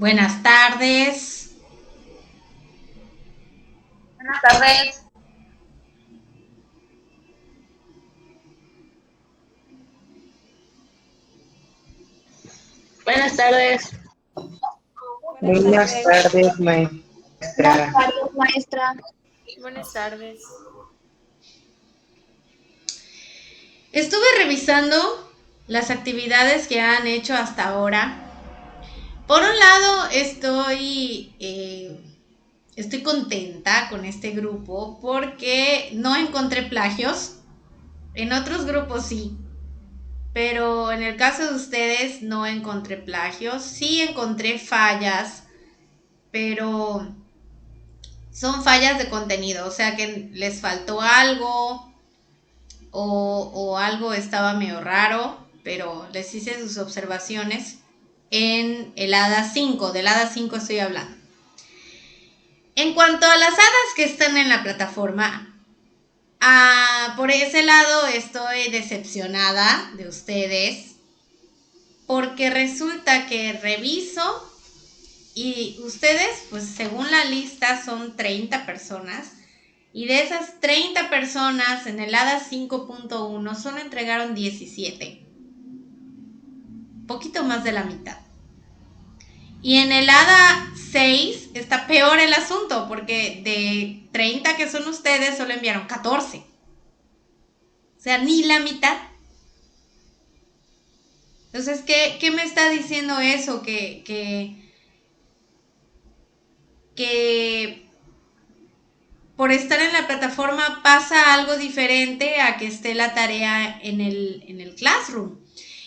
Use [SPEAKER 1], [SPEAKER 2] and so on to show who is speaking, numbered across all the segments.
[SPEAKER 1] Buenas tardes.
[SPEAKER 2] Buenas tardes.
[SPEAKER 3] Buenas tardes.
[SPEAKER 4] Buenas
[SPEAKER 5] Buenas
[SPEAKER 4] tardes.
[SPEAKER 5] tardes,
[SPEAKER 2] Buenas
[SPEAKER 5] maestra.
[SPEAKER 2] tardes, maestra.
[SPEAKER 4] Buenas tardes.
[SPEAKER 1] Estuve revisando las actividades que han hecho hasta ahora. Por un lado, estoy contenta con este grupo porque no encontré plagios. En otros grupos sí, pero en el caso de ustedes no encontré plagios. Sí encontré fallas, pero son fallas de contenido, o sea que les faltó algo o algo estaba medio raro, pero les hice sus observaciones en el HADA 5, del HADA 5 estoy hablando. En cuanto a las hadas que están en la plataforma, por ese lado estoy decepcionada de ustedes, porque resulta que reviso y ustedes, pues según la lista son 30 personas, y de esas 30 personas en el HADA 5.1 solo entregaron 17, poquito más de la mitad. Y en el HADA 6 está peor el asunto, porque de 30 que son ustedes solo enviaron 14. O sea, ni la mitad. Entonces, ¿qué me está diciendo eso? Que por estar en la plataforma pasa algo diferente a que esté la tarea en el Classroom.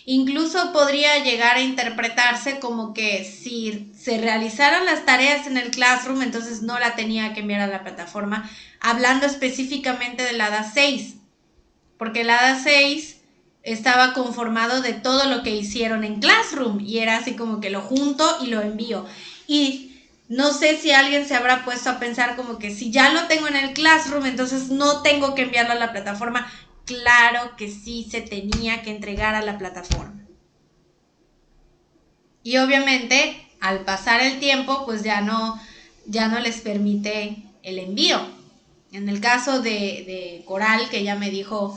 [SPEAKER 1] Incluso podría llegar a interpretarse como que si se realizaran las tareas en el Classroom, entonces no la tenía que enviar a la plataforma, hablando específicamente del HADA 6, porque el HADA 6 estaba conformado de todo lo que hicieron en Classroom y era así como que lo junto y lo envío. Y no sé si alguien se habrá puesto a pensar como que si ya lo tengo en el Classroom, entonces no tengo que enviarlo a la plataforma. Claro que sí se tenía que entregar a la plataforma. Y obviamente, al pasar el tiempo, pues ya no les permite el envío. En el caso de Coral, que ya me dijo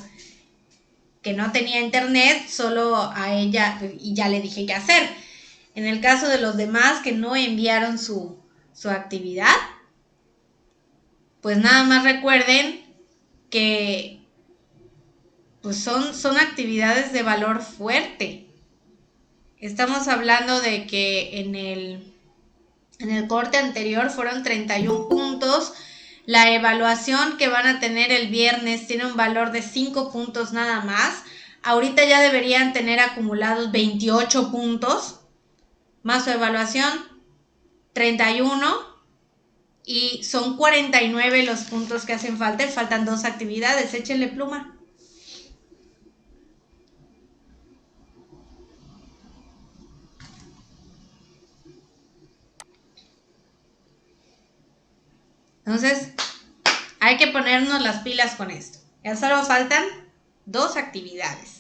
[SPEAKER 1] que no tenía internet, solo a ella, y ya le dije qué hacer. En el caso de los demás que no enviaron su actividad, pues nada más recuerden que pues son actividades de valor fuerte. Estamos hablando de que en el corte anterior fueron 31 puntos. La evaluación que van a tener el viernes tiene un valor de 5 puntos nada más. Ahorita ya deberían tener acumulados 28 puntos, más su evaluación 31, y son 49 los puntos que hacen falta. Y faltan 2 actividades, échenle pluma. Entonces, hay que ponernos las pilas con esto. Ya solo faltan 2 actividades.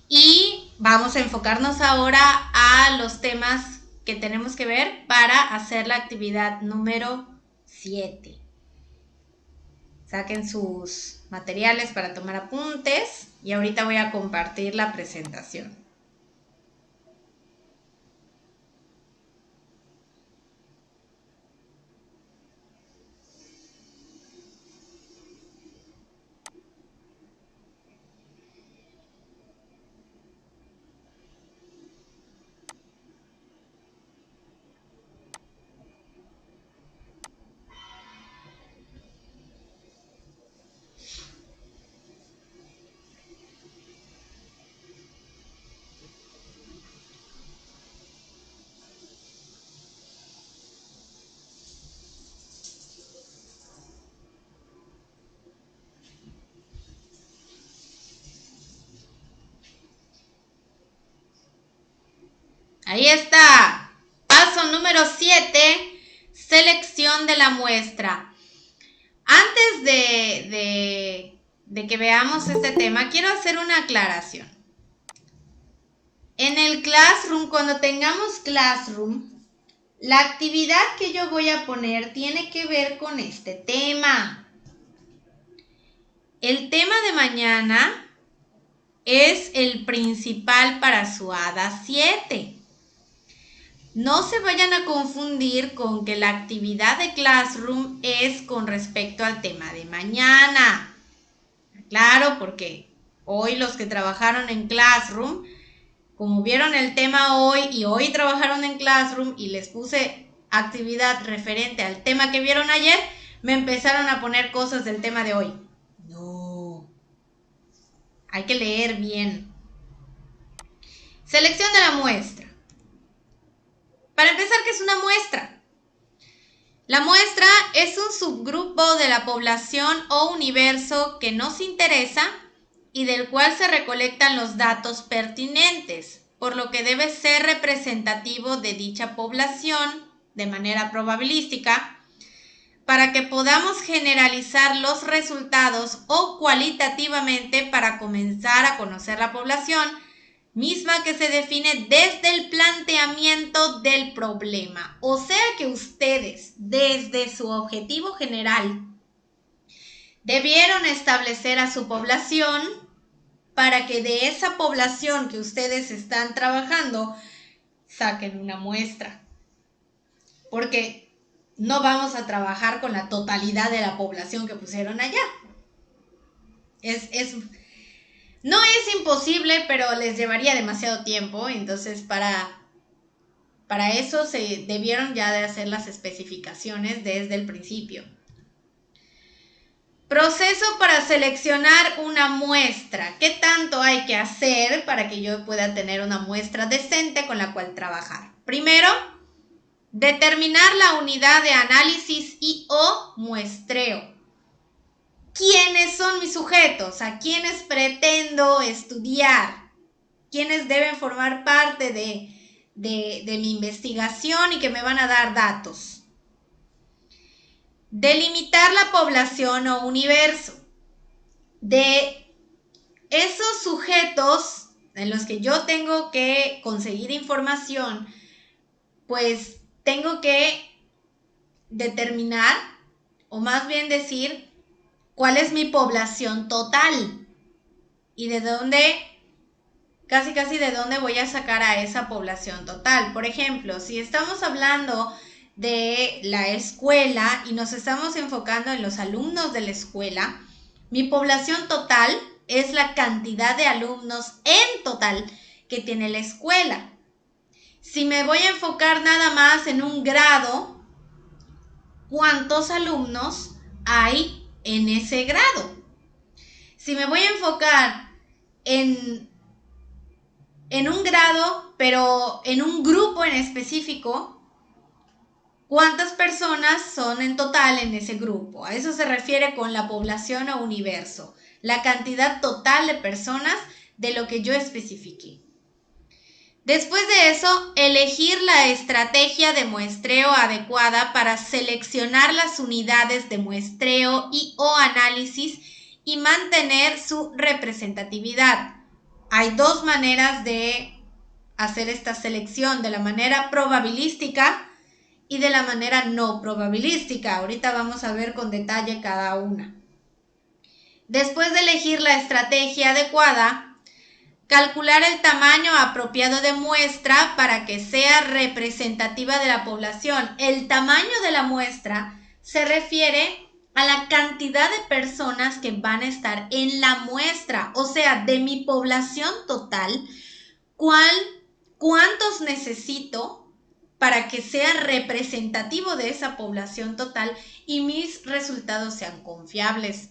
[SPEAKER 1] Y vamos a enfocarnos ahora a los temas que tenemos que ver para hacer la actividad número 7. Saquen sus materiales para tomar apuntes y ahorita voy a compartir la presentación. Ahí está. Paso número 7. Selección de la muestra. Antes de que veamos este tema, quiero hacer una aclaración. En el Classroom, cuando tengamos Classroom, La actividad que yo voy a poner tiene que ver con este tema. El tema de mañana es el principal para su hada 7. No se vayan a confundir con que la actividad de Classroom es con respecto al tema de mañana. Claro, porque hoy los que trabajaron en Classroom, como vieron el tema hoy y hoy trabajaron en Classroom y les puse actividad referente al tema que vieron ayer, me empezaron a poner cosas del tema de hoy. No. Hay que leer bien. Selección de la muestra. Para empezar, ¿qué es una muestra? La muestra es un subgrupo de la población o universo que nos interesa y del cual se recolectan los datos pertinentes, por lo que debe ser representativo de dicha población de manera probabilística para que podamos generalizar los resultados o cualitativamente para comenzar a conocer la población misma que se define desde el planteamiento del problema. O sea que ustedes, desde su objetivo general, debieron establecer a su población para que de esa población que ustedes están trabajando, saquen una muestra. Porque no vamos a trabajar con la totalidad de la población que pusieron allá. No es imposible, pero les llevaría demasiado tiempo, entonces para eso se debieron ya de hacer las especificaciones desde el principio. Proceso para seleccionar una muestra. ¿Qué tanto hay que hacer para que yo pueda tener una muestra decente con la cual trabajar? Primero, determinar la unidad de análisis y o muestreo. ¿Quiénes son mis sujetos? ¿A quiénes pretendo estudiar? ¿Quiénes deben formar parte de mi investigación y que me van a dar datos? Delimitar la población o universo. De esos sujetos en los que yo tengo que conseguir información, pues tengo que determinar, o más bien decir, cuál es mi población total y de dónde, casi de dónde voy a sacar a esa población total. Por ejemplo, si estamos hablando de la escuela y nos estamos enfocando en los alumnos de la escuela, mi población total es la cantidad de alumnos en total que tiene la escuela. Si me voy a enfocar nada más en un grado, ¿cuántos alumnos hay en ese grado? Si me voy a enfocar en un grado, pero en un grupo en específico, ¿cuántas personas son en total en ese grupo? A eso se refiere con la población o universo, la cantidad total de personas de lo que yo especifiqué. Después de eso, elegir la estrategia de muestreo adecuada para seleccionar las unidades de muestreo y o análisis y mantener su representatividad. Hay dos maneras de hacer esta selección, de la manera probabilística y de la manera no probabilística. Ahorita vamos a ver con detalle cada una. Después de elegir la estrategia adecuada, calcular el tamaño apropiado de muestra para que sea representativa de la población. El tamaño de la muestra se refiere a la cantidad de personas que van a estar en la muestra, o sea, de mi población total, ¿cuántos necesito para que sea representativo de esa población total y mis resultados sean confiables?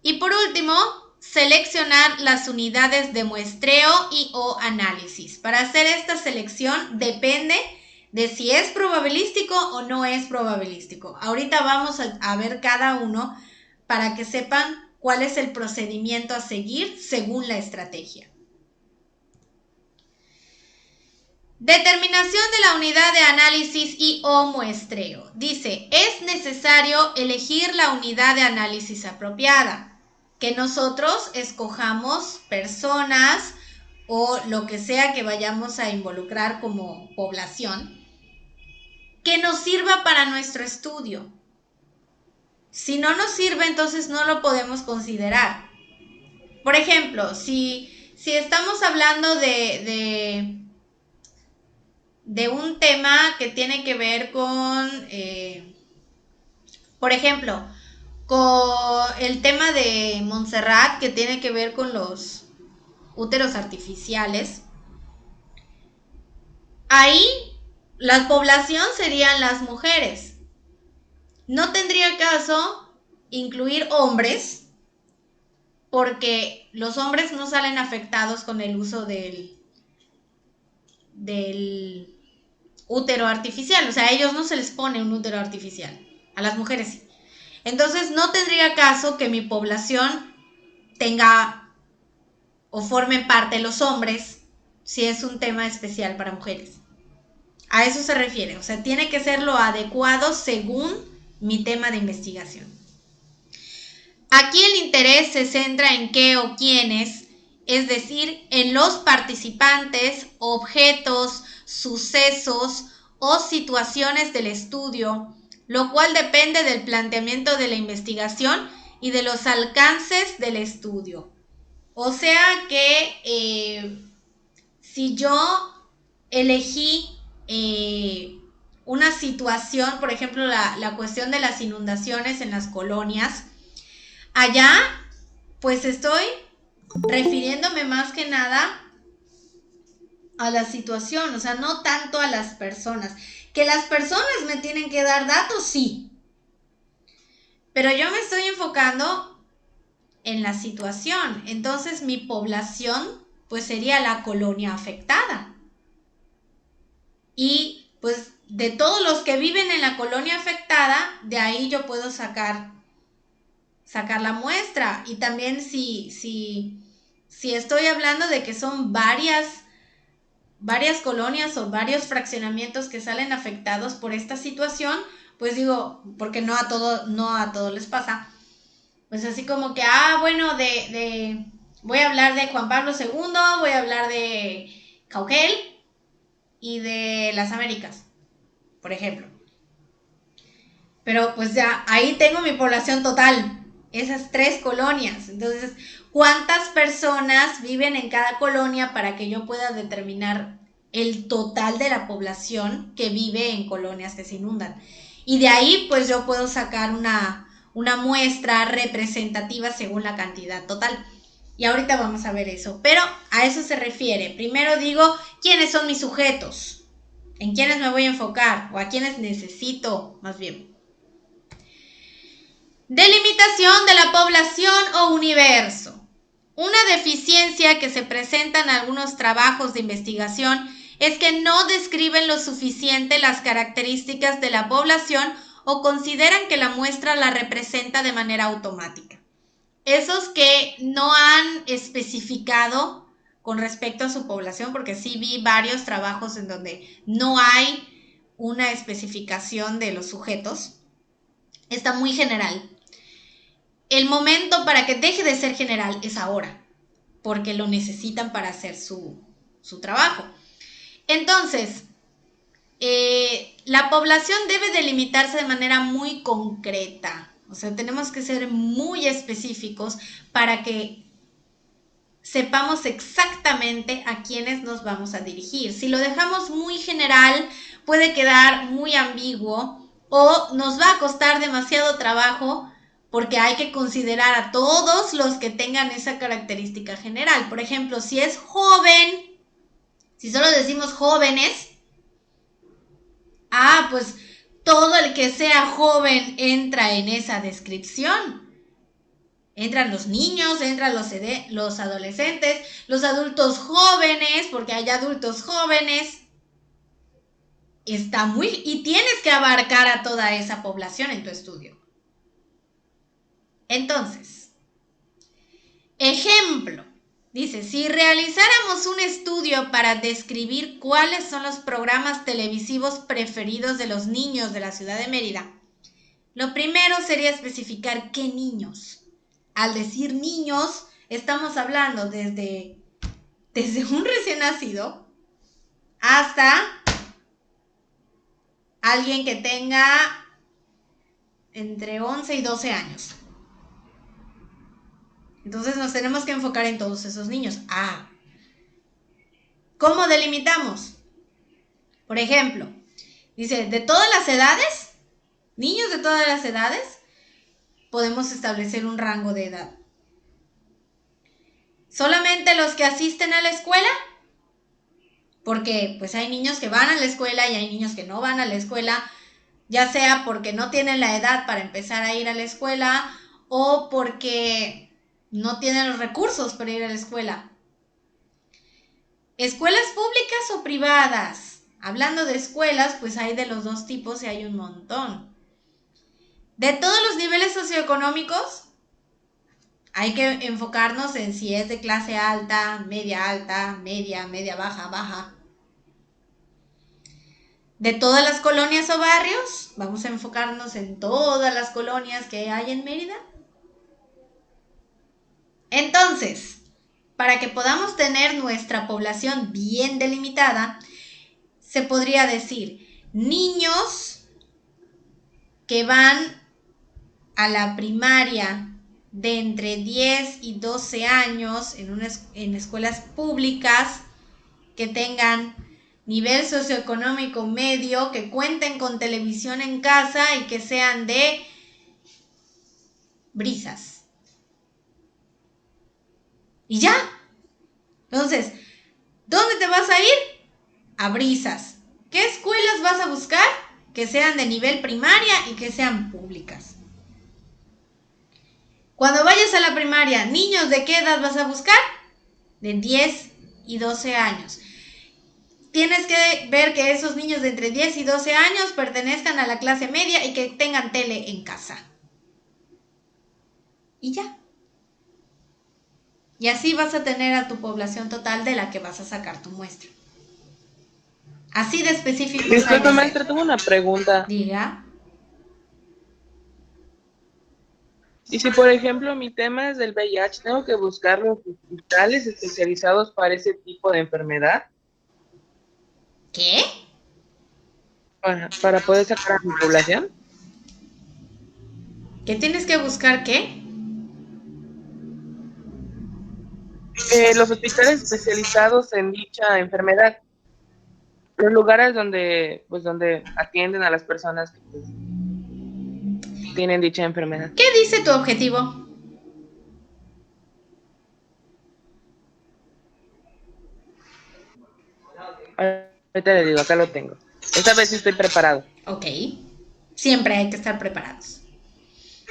[SPEAKER 1] Y por último, seleccionar las unidades de muestreo y o análisis. Para hacer esta selección depende de si es probabilístico o no es probabilístico. Ahorita vamos a ver cada uno para que sepan cuál es el procedimiento a seguir según la estrategia. Determinación de la unidad de análisis y o muestreo. Dice, es necesario elegir la unidad de análisis apropiada. Que nosotros escojamos personas o lo que sea que vayamos a involucrar como población que nos sirva para nuestro estudio. Si no nos sirve, entonces no lo podemos considerar. Por ejemplo, si estamos hablando de un tema que tiene que ver con, por ejemplo, con el tema de Montserrat, que tiene que ver con los úteros artificiales, ahí la población serían las mujeres. No tendría caso incluir hombres, porque los hombres no salen afectados con el uso del útero artificial. O sea, a ellos no se les pone un útero artificial, a las mujeres sí. Entonces no tendría caso que mi población tenga o formen parte los hombres si es un tema especial para mujeres. A eso se refiere, o sea, tiene que ser lo adecuado según mi tema de investigación. Aquí el interés se centra en qué o quiénes, es decir, en los participantes, objetos, sucesos o situaciones del estudio, lo cual depende del planteamiento de la investigación y de los alcances del estudio. O sea que si yo elegí una situación, por ejemplo, la cuestión de las inundaciones en las colonias, allá pues estoy refiriéndome más que nada a la situación, o sea, no tanto a las personas. Que las personas me tienen que dar datos, sí. Pero yo me estoy enfocando en la situación. Entonces mi población pues sería la colonia afectada. Y pues de todos los que viven en la colonia afectada, de ahí yo puedo sacar la muestra. Y también si estoy hablando de que son varias colonias o varios fraccionamientos que salen afectados por esta situación, pues digo, porque no a todos les pasa, pues así como que, bueno, voy a hablar de Juan Pablo II, voy a hablar de Cauquel y de las Américas, por ejemplo. Pero pues ya, ahí tengo mi población total, esas 3 colonias. Entonces, ¿cuántas personas viven en cada colonia para que yo pueda determinar el total de la población que vive en colonias que se inundan? Y de ahí, pues yo puedo sacar una muestra representativa según la cantidad total. Y ahorita vamos a ver eso. Pero a eso se refiere. Primero digo, ¿quiénes son mis sujetos? ¿En quiénes me voy a enfocar? O a quiénes necesito, más bien. Delimitación de la población o universo. Una deficiencia que se presenta en algunos trabajos de investigación es que no describen lo suficiente las características de la población o consideran que la muestra la representa de manera automática. Esos que no han especificado con respecto a su población, porque sí vi varios trabajos en donde no hay una especificación de los sujetos, está muy general. El momento para que deje de ser general es ahora, porque lo necesitan para hacer su trabajo. Entonces, la población debe delimitarse de manera muy concreta. O sea, tenemos que ser muy específicos para que sepamos exactamente a quiénes nos vamos a dirigir. Si lo dejamos muy general, puede quedar muy ambiguo o nos va a costar demasiado trabajo porque hay que considerar a todos los que tengan esa característica general. Por ejemplo, si es joven, si solo decimos jóvenes, pues todo el que sea joven entra en esa descripción. Entran los niños, entran los adolescentes, los adultos jóvenes, porque hay adultos jóvenes. Y tienes que abarcar a toda esa población en tu estudio. Entonces, ejemplo, dice, si realizáramos un estudio para describir cuáles son los programas televisivos preferidos de los niños de la ciudad de Mérida, lo primero sería especificar qué niños. Al decir niños, estamos hablando desde un recién nacido hasta alguien que tenga entre 11 y 12 años. Entonces nos tenemos que enfocar en todos esos niños. ¿Cómo delimitamos? Por ejemplo, dice, de todas las edades, niños de todas las edades, podemos establecer un rango de edad. Solamente los que asisten a la escuela, porque pues hay niños que van a la escuela y hay niños que no van a la escuela, ya sea porque no tienen la edad para empezar a ir a la escuela o porque no tienen los recursos para ir a la escuela. ¿Escuelas públicas o privadas? Hablando de escuelas, pues hay de los dos tipos y hay un montón. De todos los niveles socioeconómicos, hay que enfocarnos en si es de clase alta, media, media baja, baja. De todas las colonias o barrios, vamos a enfocarnos en todas las colonias que hay en Mérida. Entonces, para que podamos tener nuestra población bien delimitada, se podría decir niños que van a la primaria de entre 10 y 12 años en escuelas públicas que tengan nivel socioeconómico medio, que cuenten con televisión en casa y que sean de Brisas. Y ya. Entonces, ¿dónde te vas a ir? A Brisas. ¿Qué escuelas vas a buscar? Que sean de nivel primaria y que sean públicas. Cuando vayas a la primaria, ¿niños de qué edad vas a buscar? De 10 y 12 años. Tienes que ver que esos niños de entre 10 y 12 años pertenezcan a la clase media y que tengan tele en casa. Y ya. Y así vas a tener a tu población total de la que vas a sacar tu muestra. Así de específico.
[SPEAKER 3] Disculpe, maestra, tengo una pregunta.
[SPEAKER 1] Diga.
[SPEAKER 3] Y si, por ejemplo, mi tema es del VIH, ¿tengo que buscar los hospitales especializados para ese tipo de enfermedad?
[SPEAKER 1] ¿Qué?
[SPEAKER 3] Para poder sacar a mi población.
[SPEAKER 1] ¿Qué tienes que buscar qué?
[SPEAKER 3] Los hospitales especializados en dicha enfermedad. Los lugares donde atienden a las personas que pues, tienen dicha enfermedad.
[SPEAKER 1] ¿Qué dice tu objetivo?
[SPEAKER 3] Ahorita le digo, acá lo tengo. Esta vez sí estoy preparado.
[SPEAKER 1] Ok. Siempre hay que estar preparados.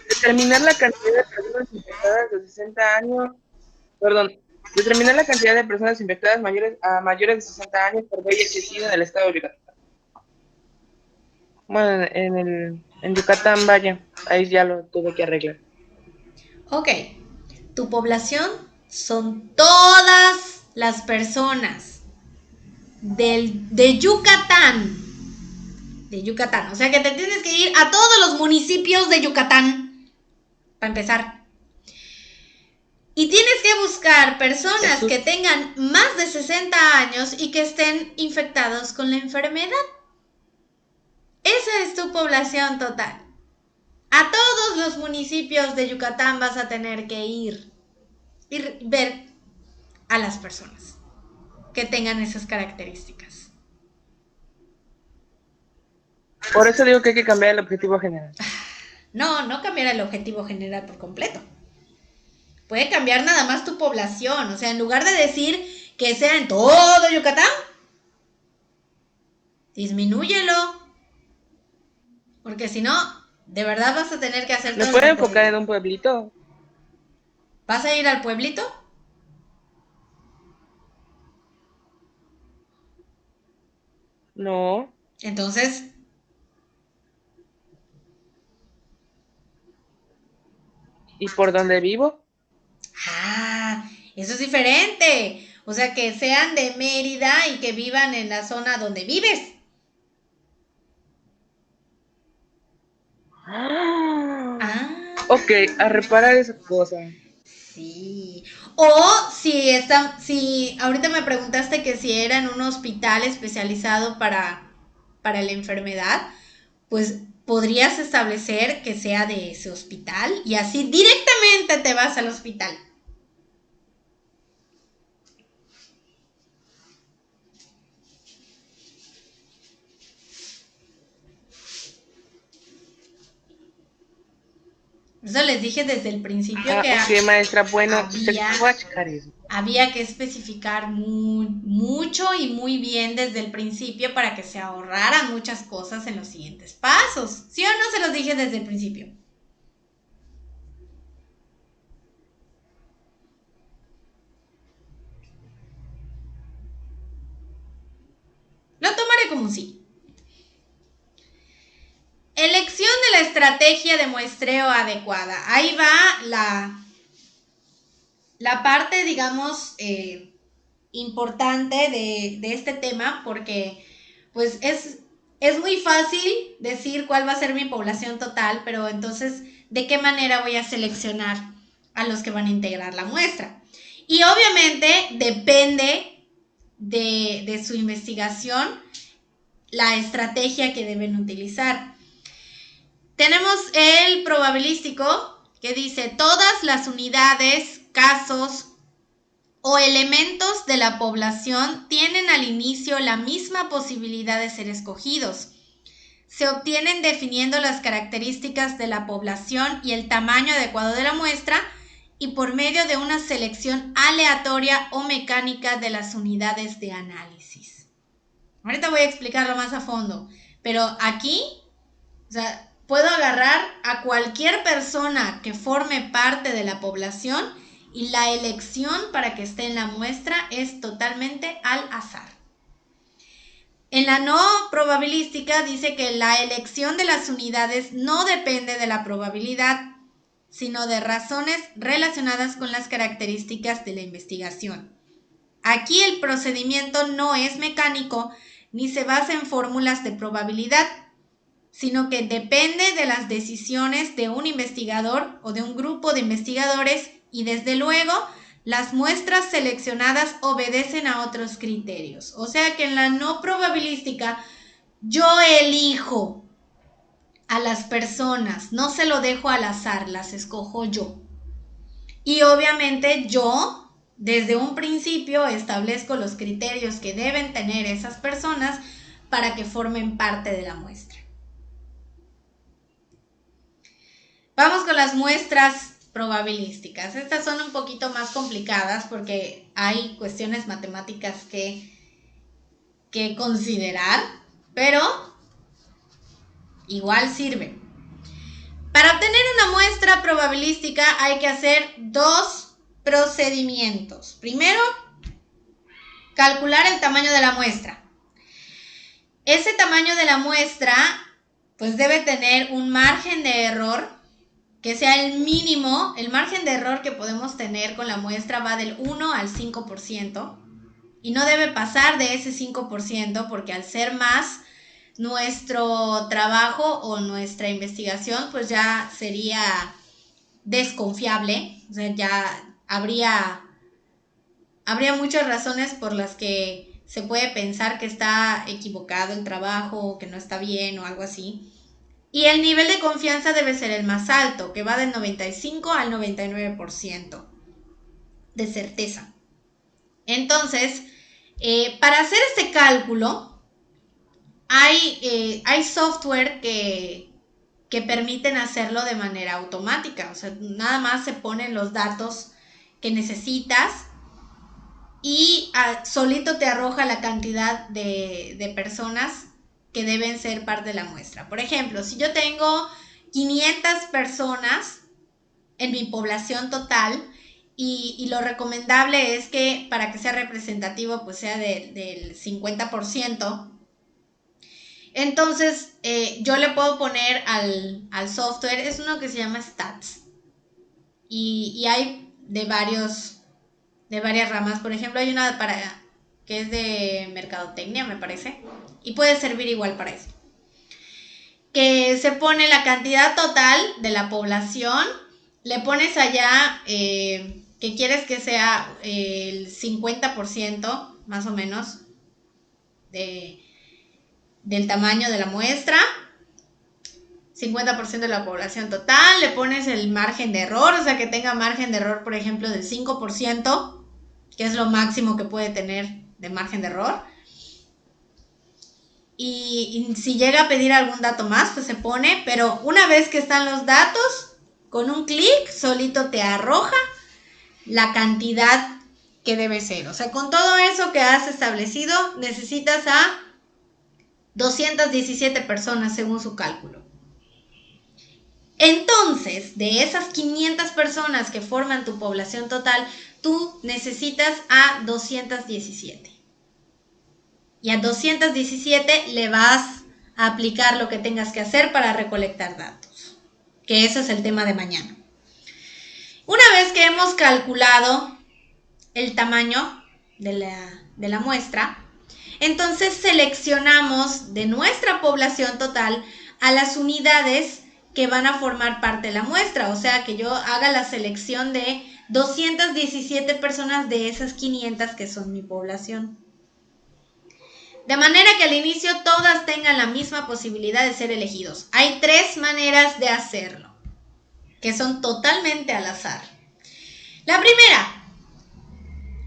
[SPEAKER 3] Determinar la cantidad de personas infectadas de 60 años. Determinar la cantidad de personas infectadas mayores de 60 años por VIH-Sida en el estado de Yucatán. Bueno, en Yucatán, vaya, ahí ya lo tuve que arreglar.
[SPEAKER 1] Ok. Tu población son todas las personas de Yucatán. De Yucatán. O sea que te tienes que ir a todos los municipios de Yucatán. Para empezar. Y tienes que buscar personas que tengan más de 60 años y que estén infectados con la enfermedad. Esa es tu población total. A todos los municipios de Yucatán vas a tener que ir y ver a las personas que tengan esas características.
[SPEAKER 3] Por eso digo que hay que cambiar el objetivo general.
[SPEAKER 1] No cambiar el objetivo general por completo. Puede cambiar nada más tu población. O sea, en lugar de decir que sea en todo Yucatán, disminúyelo. Porque si no, de verdad vas a tener que hacer...
[SPEAKER 3] ¿Me puede enfocar en un pueblito?
[SPEAKER 1] ¿Vas a ir al pueblito?
[SPEAKER 3] No.
[SPEAKER 1] Entonces...
[SPEAKER 3] ¿Y por dónde vivo?
[SPEAKER 1] Eso es diferente. O sea, que sean de Mérida y que vivan en la zona donde vives.
[SPEAKER 3] Ok, a reparar esa cosa.
[SPEAKER 1] Sí. O si ahorita me preguntaste que si era en un hospital especializado para la enfermedad, pues podrías establecer que sea de ese hospital y así directamente te vas al hospital. Eso les dije desde el principio que
[SPEAKER 3] ok, maestra, bueno, voy a checar eso.
[SPEAKER 1] Había que especificar mucho y muy bien desde el principio para que se ahorraran muchas cosas en los siguientes pasos. ¿Sí o no se los dije desde el principio? Lo tomaré como un sí. Elección de la estrategia de muestreo adecuada. Ahí va la parte, digamos, importante de este tema, porque pues es muy fácil decir cuál va a ser mi población total, pero entonces, ¿de qué manera voy a seleccionar a los que van a integrar la muestra? Y obviamente depende de su investigación la estrategia que deben utilizar. Tenemos el probabilístico que dice todas las unidades, casos o elementos de la población tienen al inicio la misma posibilidad de ser escogidos. Se obtienen definiendo las características de la población y el tamaño adecuado de la muestra y por medio de una selección aleatoria o mecánica de las unidades de análisis. Ahorita voy a explicarlo más a fondo, pero aquí, o sea, puedo agarrar a cualquier persona que forme parte de la población y la elección para que esté en la muestra es totalmente al azar. En la no probabilística dice que la elección de las unidades no depende de la probabilidad, sino de razones relacionadas con las características de la investigación. Aquí el procedimiento no es mecánico ni se basa en fórmulas de probabilidad, sino que depende de las decisiones de un investigador o de un grupo de investigadores y desde luego las muestras seleccionadas obedecen a otros criterios. O sea que en la no probabilística yo elijo a las personas, no se lo dejo al azar, las escojo yo. Y obviamente yo desde un principio establezco los criterios que deben tener esas personas para que formen parte de la muestra. Vamos con las muestras probabilísticas. Estas son un poquito más complicadas porque hay cuestiones matemáticas que considerar, pero igual sirve. Para obtener una muestra probabilística hay que hacer dos procedimientos. Primero, calcular el tamaño de la muestra. Ese tamaño de la muestra pues debe tener un margen de error que sea el mínimo. El margen de error que podemos tener con la muestra va del 1 al 5% y no debe pasar de ese 5% porque al ser más nuestro trabajo o nuestra investigación pues ya sería desconfiable, o sea, ya habría muchas razones por las que se puede pensar que está equivocado el trabajo o que no está bien o algo así. Y el nivel de confianza debe ser el más alto, que va del 95 al 99% de certeza. Entonces, para hacer este cálculo, hay software que permiten hacerlo de manera automática. O sea, nada más se ponen los datos que necesitas y solito te arroja la cantidad de personas que deben ser parte de la muestra. Por ejemplo, si yo tengo 500 personas en mi población total y lo recomendable es que para que sea representativo pues sea del 50%, entonces yo le puedo poner al software, es uno que se llama Stats y hay de varias ramas. Por ejemplo, hay una que es de mercadotecnia, me parece, y puede servir igual para eso. Que se pone la cantidad total de la población, le pones allá que quieres que sea el 50% más o menos del tamaño de la muestra 50% de la población total, le pones el margen de error, o sea, que tenga margen de error, por ejemplo, del 5%, que es lo máximo que puede tener de margen de error. Y si llega a pedir algún dato más, pues se pone, pero una vez que están los datos, con un clic solito te arroja la cantidad que debe ser. O sea, con todo eso que has establecido, necesitas a 217 personas según su cálculo. Entonces, de esas 500 personas que forman tu población total, tú necesitas a 217. Y a 217 le vas a aplicar lo que tengas que hacer para recolectar datos. Que ese es el tema de mañana. Una vez que hemos calculado el tamaño de la muestra, entonces seleccionamos de nuestra población total a las unidades que van a formar parte de la muestra. O sea, que yo haga la selección de 217 personas de esas 500 que son mi población. De manera que al inicio todas tengan la misma posibilidad de ser elegidos. Hay 3 maneras de hacerlo, que son totalmente al azar. La primera,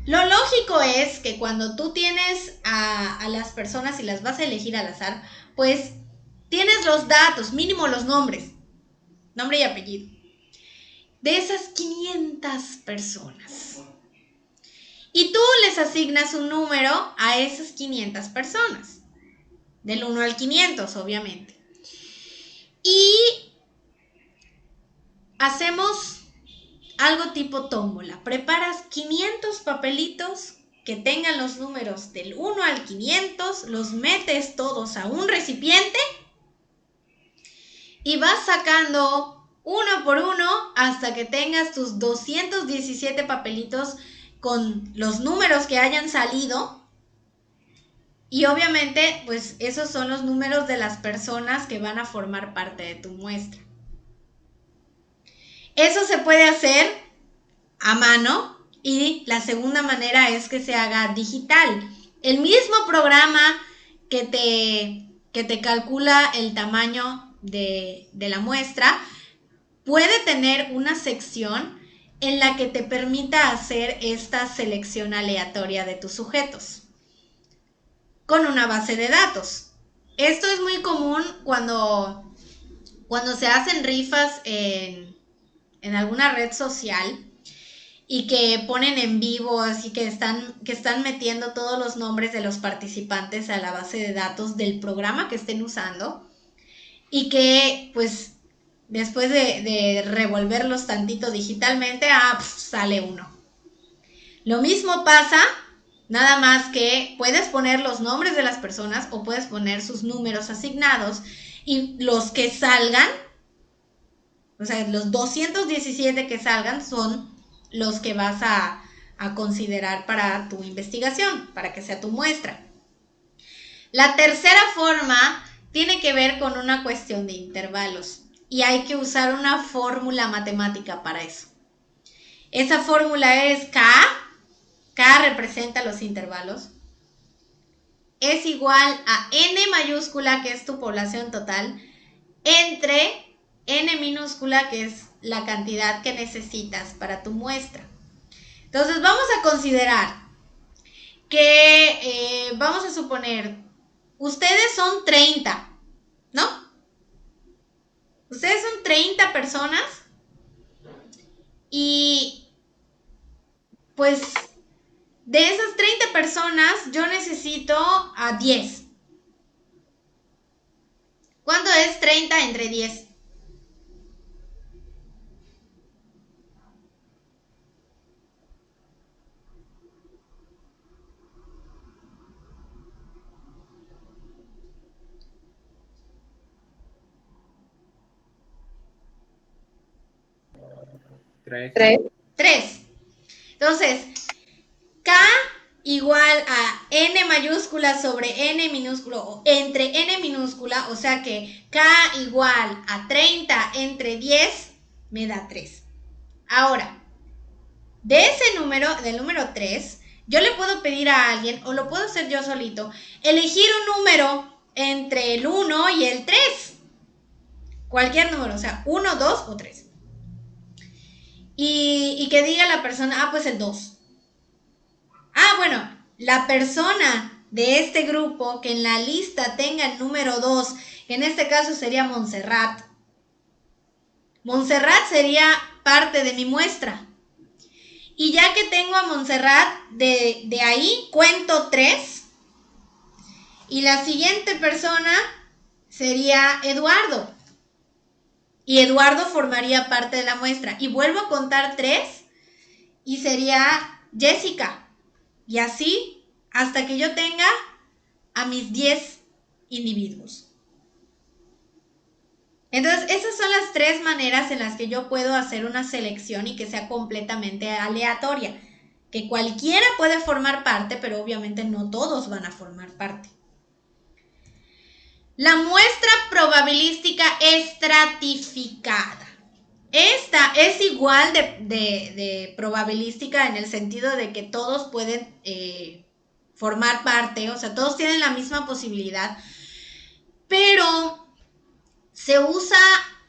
[SPEAKER 1] lo lógico es que cuando tú tienes a las personas y las vas a elegir al azar, pues tienes los datos, mínimo los nombres, nombre y apellido, de esas 500 personas. Y tú les asignas un número a esas 500 personas, del 1 al 500, obviamente. Y hacemos algo tipo tómbola. Preparas 500 papelitos que tengan los números del 1 al 500, los metes todos a un recipiente y vas sacando uno por uno hasta que tengas tus 217 papelitos con los números que hayan salido. Y obviamente, pues esos son los números de las personas que van a formar parte de tu muestra. Eso se puede hacer a mano y la segunda manera es que se haga digital. El mismo programa que te calcula el tamaño de la muestra puede tener una sección en la que te permita hacer esta selección aleatoria de tus sujetos con una base de datos. Esto es muy común cuando se hacen rifas en alguna red social y que ponen en vivo, así que están metiendo todos los nombres de los participantes a la base de datos del programa que estén usando y que pues después de revolverlos tantito digitalmente, sale uno. Lo mismo pasa, nada más que puedes poner los nombres de las personas o puedes poner sus números asignados y los que salgan, o sea, los 217 que salgan son los que vas a considerar para tu investigación, para que sea tu muestra. La tercera forma tiene que ver con una cuestión de intervalos y hay que usar una fórmula matemática para eso. Esa fórmula es K representa los intervalos, es igual a N mayúscula, que es tu población total, entre N minúscula, que es la cantidad que necesitas para tu muestra. Entonces vamos a considerar que, vamos a suponer, ustedes son 30, ¿no? Ustedes son 30 personas y pues de esas 30 personas yo necesito a 10. ¿Cuánto es 30 entre 10? Tres. Entonces, K igual a N mayúscula sobre N minúscula o entre N minúscula, o sea que K igual a 30 entre 10 me da 3. Ahora, de ese número, del número 3, yo le puedo pedir a alguien, o lo puedo hacer yo solito, elegir un número entre el 1 y el 3. Cualquier número, o sea, 1, 2 o 3. Y que diga la persona, pues el 2. Bueno, la persona de este grupo que en la lista tenga el número 2, que en este caso sería Montserrat. Montserrat sería parte de mi muestra. Y ya que tengo a Montserrat, de ahí cuento 3. Y la siguiente persona sería Eduardo. Y Eduardo formaría parte de la muestra. Y vuelvo a contar 3 y sería Jessica. Y así hasta que yo tenga a mis 10 individuos. Entonces, esas son las 3 maneras en las que yo puedo hacer una selección y que sea completamente aleatoria. Que cualquiera puede formar parte, pero obviamente no todos van a formar parte. La muestra probabilística estratificada. Esta es igual de probabilística en el sentido de que todos pueden formar parte, o sea, todos tienen la misma posibilidad, pero se usa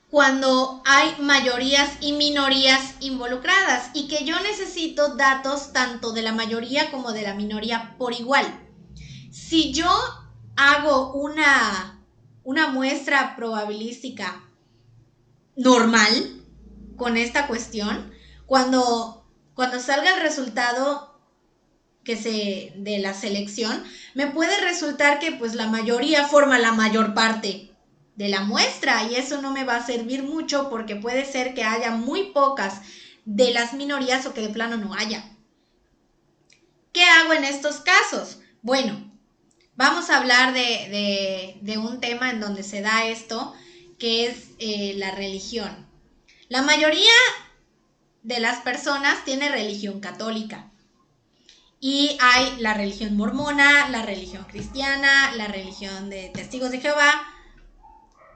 [SPEAKER 1] cuando hay mayorías y minorías involucradas y que yo necesito datos tanto de la mayoría como de la minoría por igual. Si yo hago una muestra probabilística normal con esta cuestión, cuando salga el resultado de la selección, me puede resultar que pues la mayoría forma la mayor parte de la muestra y eso no me va a servir mucho porque puede ser que haya muy pocas de las minorías o que de plano no haya. ¿Qué hago en estos casos? Bueno, vamos a hablar de un tema en donde se da esto, que es la religión. La mayoría de las personas tiene religión católica. Y hay la religión mormona, la religión cristiana, la religión de testigos de Jehová,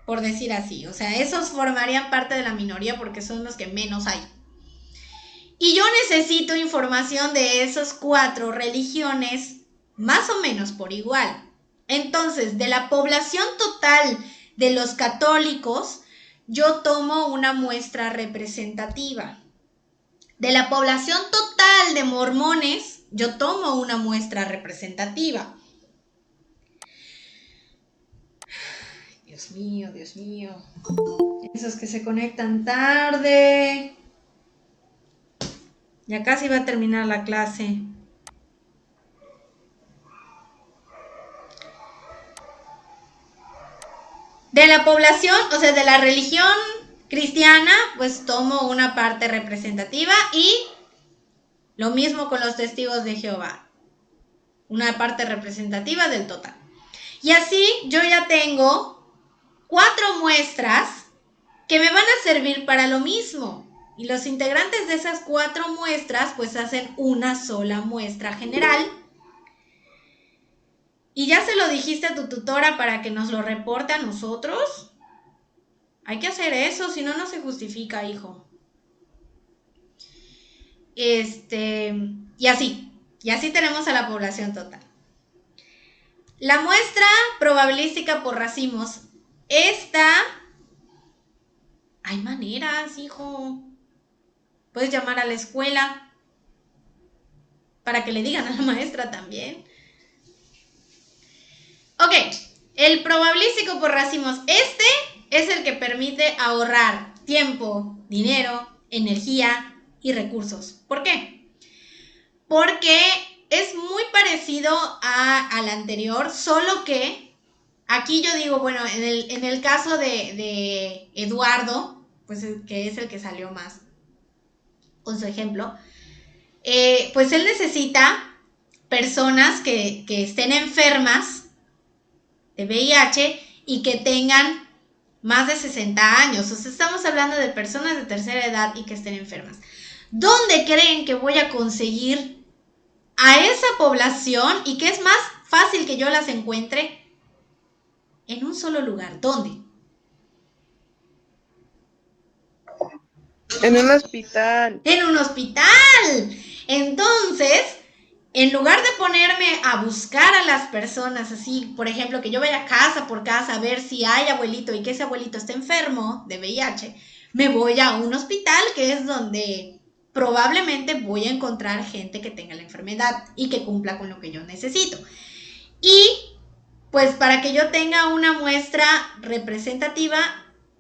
[SPEAKER 1] por decir así. O sea, esos formarían parte de la minoría porque son los que menos hay. Y yo necesito información de esas 4 religiones más o menos por igual. Entonces, de la población total de los católicos, yo tomo una muestra representativa. De la población total de mormones, yo tomo una muestra representativa. Dios mío, Dios mío. Esos que se conectan tarde. Ya casi va a terminar la clase. De la población, o sea, de la religión cristiana, pues tomo una parte representativa y lo mismo con los testigos de Jehová. Una parte representativa del total. Y así yo ya tengo 4 muestras que me van a servir para lo mismo. Y los integrantes de esas 4 muestras pues hacen una sola muestra general. ¿Y ya se lo dijiste a tu tutora para que nos lo reporte a nosotros? Hay que hacer eso, si no, no se justifica, hijo. Y así tenemos a la población total. La muestra probabilística por racimos. Esta, hay maneras, hijo. Puedes llamar a la escuela para que le digan a la maestra también. Ok, el probabilístico por racimos. Este es el que permite ahorrar tiempo, dinero, energía y recursos. ¿Por qué? Porque es muy parecido al anterior, solo que aquí yo digo, bueno, en el caso de Eduardo, pues que es el que salió más con su ejemplo, pues él necesita personas que estén enfermas de VIH y que tengan más de 60 años. O sea, estamos hablando de personas de tercera edad y que estén enfermas. ¿Dónde creen que voy a conseguir a esa población y que es más fácil que yo las encuentre? En un solo lugar. ¿Dónde?
[SPEAKER 3] En un hospital.
[SPEAKER 1] En un hospital. Entonces, en lugar de ponerme a buscar a las personas así, por ejemplo, que yo vaya casa por casa a ver si hay abuelito y que ese abuelito está enfermo de VIH, me voy a un hospital que es donde probablemente voy a encontrar gente que tenga la enfermedad y que cumpla con lo que yo necesito. Y pues para que yo tenga una muestra representativa,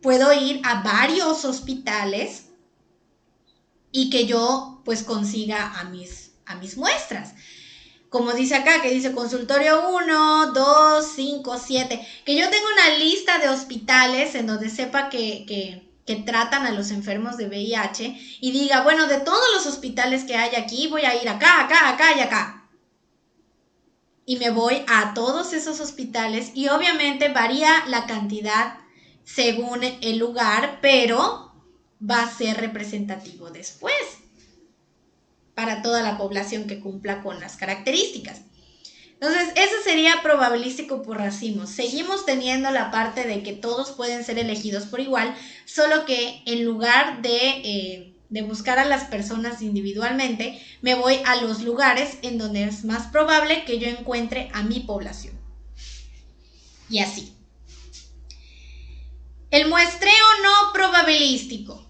[SPEAKER 1] puedo ir a varios hospitales y que yo pues consiga a mis muestras. Como dice acá, que dice consultorio 1, 2, 5, 7, que yo tenga una lista de hospitales en donde sepa que tratan a los enfermos de VIH y diga, bueno, de todos los hospitales que hay aquí, voy a ir acá, acá, acá y acá. Y me voy a todos esos hospitales y obviamente varía la cantidad según el lugar, pero va a ser representativo después para toda la población que cumpla con las características. Entonces, eso sería probabilístico por racimos. Seguimos teniendo la parte de que todos pueden ser elegidos por igual, solo que en lugar de buscar a las personas individualmente, me voy a los lugares en donde es más probable que yo encuentre a mi población. Y así. El muestreo no probabilístico.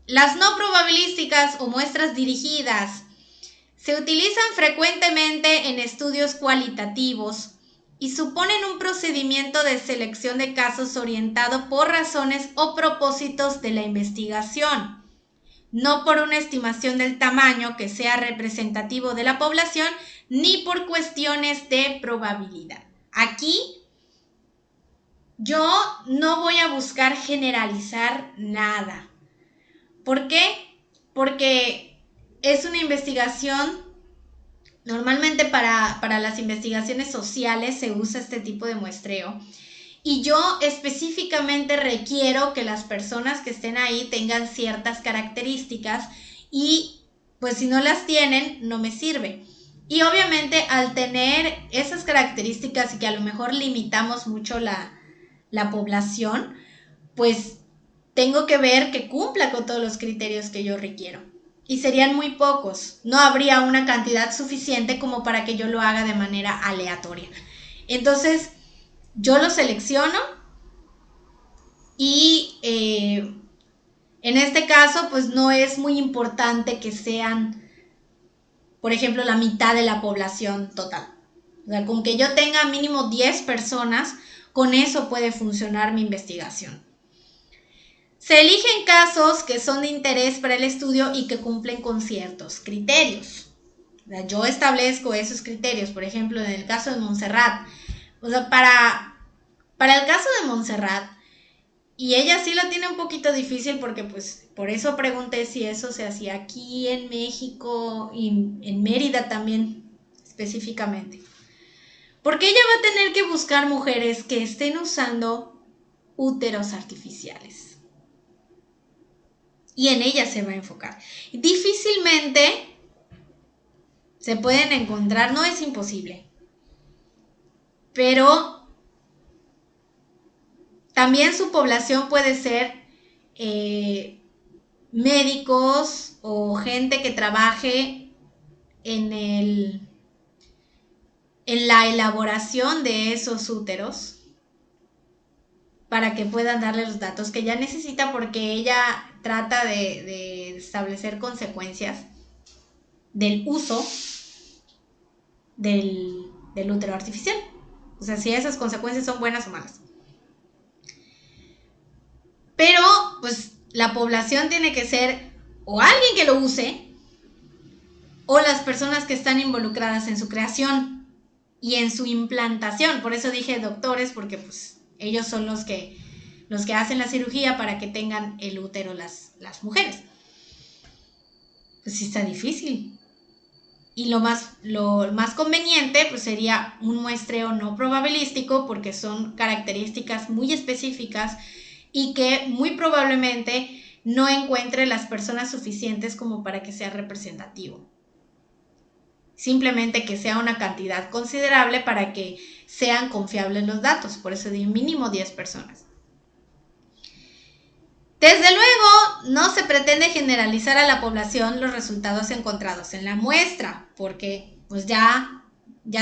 [SPEAKER 1] Las no probabilísticas o muestras dirigidas se utilizan frecuentemente en estudios cualitativos y suponen un procedimiento de selección de casos orientado por razones o propósitos de la investigación, no por una estimación del tamaño que sea representativo de la población, ni por cuestiones de probabilidad. Aquí yo no voy a buscar generalizar nada. ¿Por qué? Porque es una investigación, normalmente para las investigaciones sociales se usa este tipo de muestreo. Y yo específicamente requiero que las personas que estén ahí tengan ciertas características y pues si no las tienen, no me sirve. Y obviamente al tener esas características y que a lo mejor limitamos mucho la población, pues tengo que ver que cumpla con todos los criterios que yo requiero. Y serían muy pocos. No habría una cantidad suficiente como para que yo lo haga de manera aleatoria. Entonces, yo lo selecciono y en este caso, pues no es muy importante que sean, por ejemplo, la mitad de la población total. O sea, con que yo tenga mínimo 10 personas, con eso puede funcionar mi investigación. Se eligen casos que son de interés para el estudio y que cumplen con ciertos criterios. O sea, yo establezco esos criterios, por ejemplo, en el caso de Montserrat. O sea, para el caso de Montserrat, y ella sí lo tiene un poquito difícil porque pues por eso pregunté si eso se hacía aquí en México y en Mérida también específicamente. Porque ella va a tener que buscar mujeres que estén usando úteros artificiales. Y en ella se va a enfocar. Difícilmente se pueden encontrar, no es imposible, pero también su población puede ser médicos o gente que trabaje en la elaboración de esos úteros para que puedan darle los datos que ella necesita, porque ella trata de establecer consecuencias del uso del útero artificial. O sea, si esas consecuencias son buenas o malas. Pero, pues, la población tiene que ser o alguien que lo use o las personas que están involucradas en su creación y en su implantación. Por eso dije doctores, porque pues ellos son los que hacen la cirugía para que tengan el útero las mujeres. Pues sí está difícil. Y lo más conveniente pues sería un muestreo no probabilístico, porque son características muy específicas y que muy probablemente no encuentre las personas suficientes como para que sea representativo. Simplemente que sea una cantidad considerable para que sean confiables los datos. Por eso digo mínimo 10 personas. Desde luego, no se pretende generalizar a la población los resultados encontrados en la muestra, porque pues ya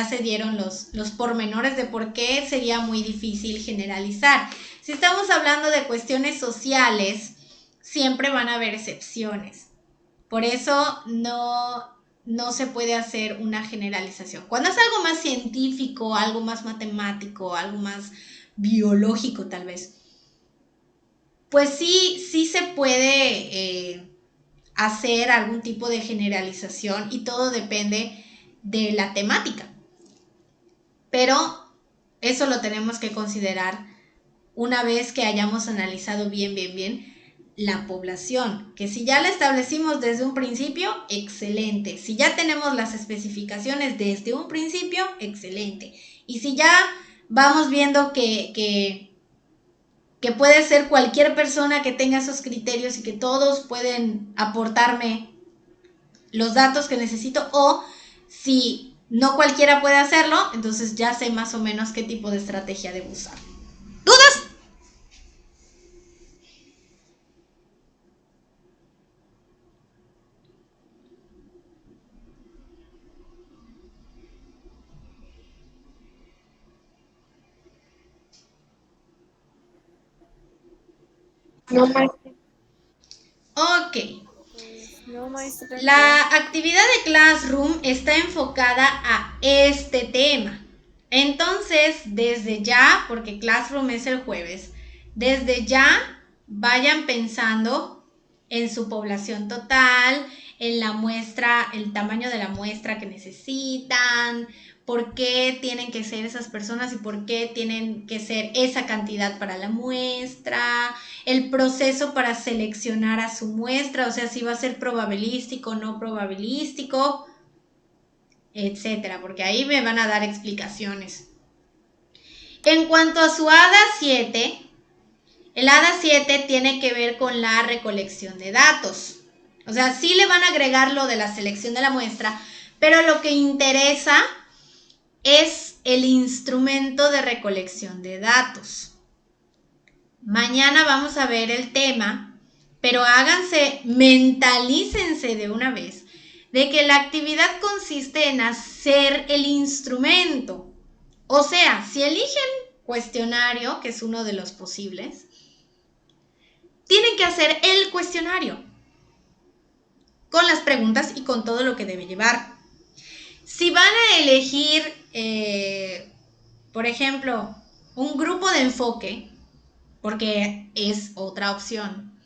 [SPEAKER 1] se dieron los pormenores de por qué sería muy difícil generalizar. Si estamos hablando de cuestiones sociales, siempre van a haber excepciones. Por eso no se puede hacer una generalización. Cuando es algo más científico, algo más matemático, algo más biológico tal vez, pues sí se puede hacer algún tipo de generalización y todo depende de la temática. Pero eso lo tenemos que considerar una vez que hayamos analizado bien la población, que si ya la establecimos desde un principio, excelente. Si ya tenemos las especificaciones desde un principio, excelente. Y si ya vamos viendo que puede ser cualquier persona que tenga esos criterios y que todos pueden aportarme los datos que necesito, o si no cualquiera puede hacerlo, entonces ya sé más o menos qué tipo de estrategia debo usar. ¿Dudas?
[SPEAKER 2] No, maestra.
[SPEAKER 1] Ok.
[SPEAKER 4] No, maestra.
[SPEAKER 1] La actividad de Classroom está enfocada a este tema. Entonces, desde ya, porque Classroom es el jueves, desde ya vayan pensando en su población total, en la muestra, el tamaño de la muestra que necesitan, por qué tienen que ser esas personas y por qué tienen que ser esa cantidad para la muestra, el proceso para seleccionar a su muestra, o sea, si va a ser probabilístico, no probabilístico, etcétera, porque ahí me van a dar explicaciones. En cuanto a su ADA 7, el ADA 7 tiene que ver con la recolección de datos. O sea, sí le van a agregar lo de la selección de la muestra, pero lo que interesa es el instrumento de recolección de datos. Mañana vamos a ver el tema, pero mentalícense de una vez de que la actividad consiste en hacer el instrumento. O sea, si eligen cuestionario, que es uno de los posibles, tienen que hacer el cuestionario con las preguntas y con todo lo que debe llevar. Si van a elegir, por ejemplo, un grupo de enfoque, porque es otra opción,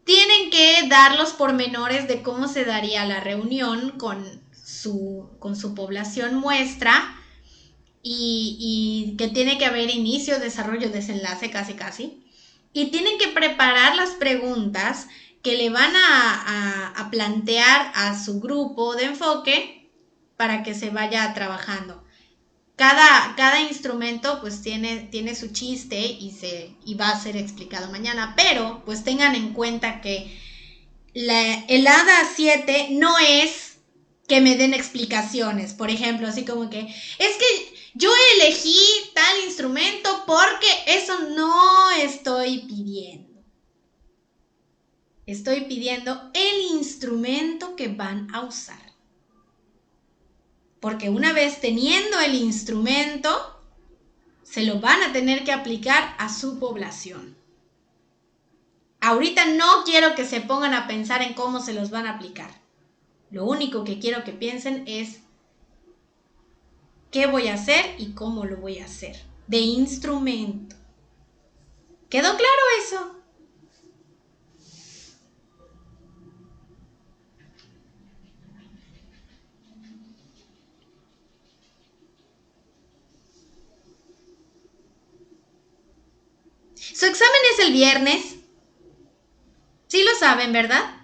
[SPEAKER 1] tienen que dar los pormenores de cómo se daría la reunión con su población muestra y que tiene que haber inicio, desarrollo, desenlace, casi. Y tienen que preparar las preguntas que le van a plantear a su grupo de enfoque para que se vaya trabajando. Cada instrumento pues tiene su chiste y va a ser explicado mañana, pero pues tengan en cuenta que el ADA 7 no es que me den explicaciones, por ejemplo, así como que es que yo elegí tal instrumento porque eso no estoy pidiendo. Estoy pidiendo el instrumento que van a usar. Porque una vez teniendo el instrumento, se lo van a tener que aplicar a su población. Ahorita no quiero que se pongan a pensar en cómo se los van a aplicar. Lo único que quiero que piensen es qué voy a hacer y cómo lo voy a hacer. De instrumento. ¿Quedó claro eso? Su examen es el viernes. Sí lo saben, ¿verdad?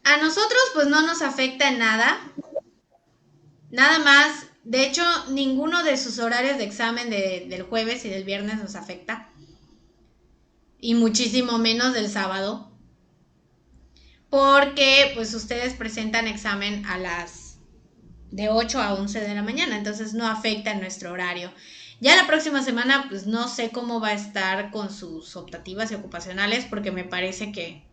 [SPEAKER 1] A nosotros pues no nos afecta en nada. Nada más, de hecho, ninguno de sus horarios de examen del jueves y del viernes nos afecta. Y muchísimo menos del sábado. Porque pues ustedes presentan examen de 8 a 11 de la mañana. Entonces no afecta en nuestro horario. Ya la próxima semana, pues no sé cómo va a estar con sus optativas y ocupacionales, porque me parece que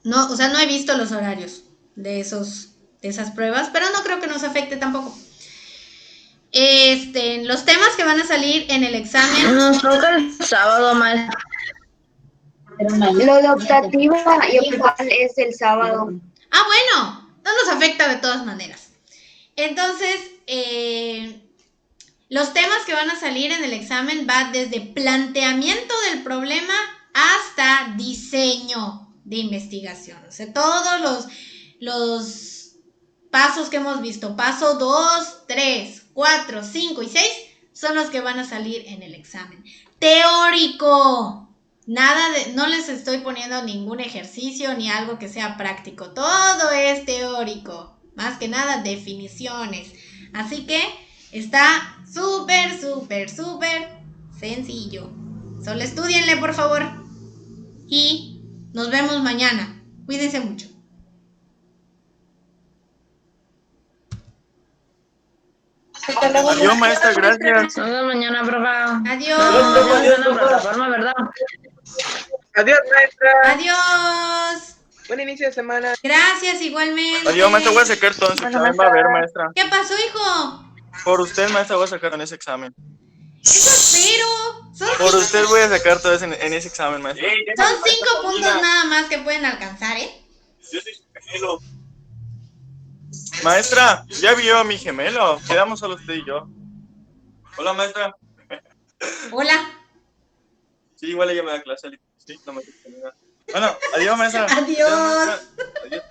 [SPEAKER 1] no, o sea, no he visto los horarios de esas pruebas, pero no creo que nos afecte tampoco. Los temas que van a salir en el examen.
[SPEAKER 5] Creo que el sábado, maestra.
[SPEAKER 2] Lo de optativa y ocupación es el sábado.
[SPEAKER 1] Ah, bueno, no nos afecta de todas maneras. Entonces, los temas que van a salir en el examen va desde planteamiento del problema hasta diseño de investigación. O sea, todos los pasos que hemos visto, paso 2, 3, 4, 5 y 6, son los que van a salir en el examen. Teórico. Nada de, no les estoy poniendo ningún ejercicio ni algo que sea práctico. Todo es teórico. Más que nada definiciones. Así que está súper, súper, súper sencillo. Solo estudienle, por favor. Y nos vemos mañana. Cuídense mucho.
[SPEAKER 6] Adiós, maestra, gracias.
[SPEAKER 5] Nos vemos mañana, profe.
[SPEAKER 1] Adiós.
[SPEAKER 5] Mañana en la plataforma, ¿verdad?
[SPEAKER 3] Adiós, maestra.
[SPEAKER 1] Adiós.
[SPEAKER 3] Buen inicio de semana.
[SPEAKER 1] Gracias igualmente.
[SPEAKER 6] Adiós, maestra, voy a sacar todo en ese examen. Va a ver, maestra.
[SPEAKER 1] ¿Qué pasó, hijo?
[SPEAKER 6] Por usted, maestra, voy a sacar en ese examen.
[SPEAKER 1] Eso espero.
[SPEAKER 6] Por usted voy a sacar todo en ese examen, maestra.
[SPEAKER 1] Son 5 puntos nada más que pueden alcanzar, ¿eh?
[SPEAKER 6] Yo soy su gemelo. Maestra, ya vio a mi gemelo. Quedamos solo usted y yo. Hola, maestra.
[SPEAKER 1] Hola.
[SPEAKER 6] Sí, igual ella me da clase. Sí, no me gusta. Bueno, adiós, maestra.
[SPEAKER 1] Adiós.
[SPEAKER 6] Maestra. Adiós.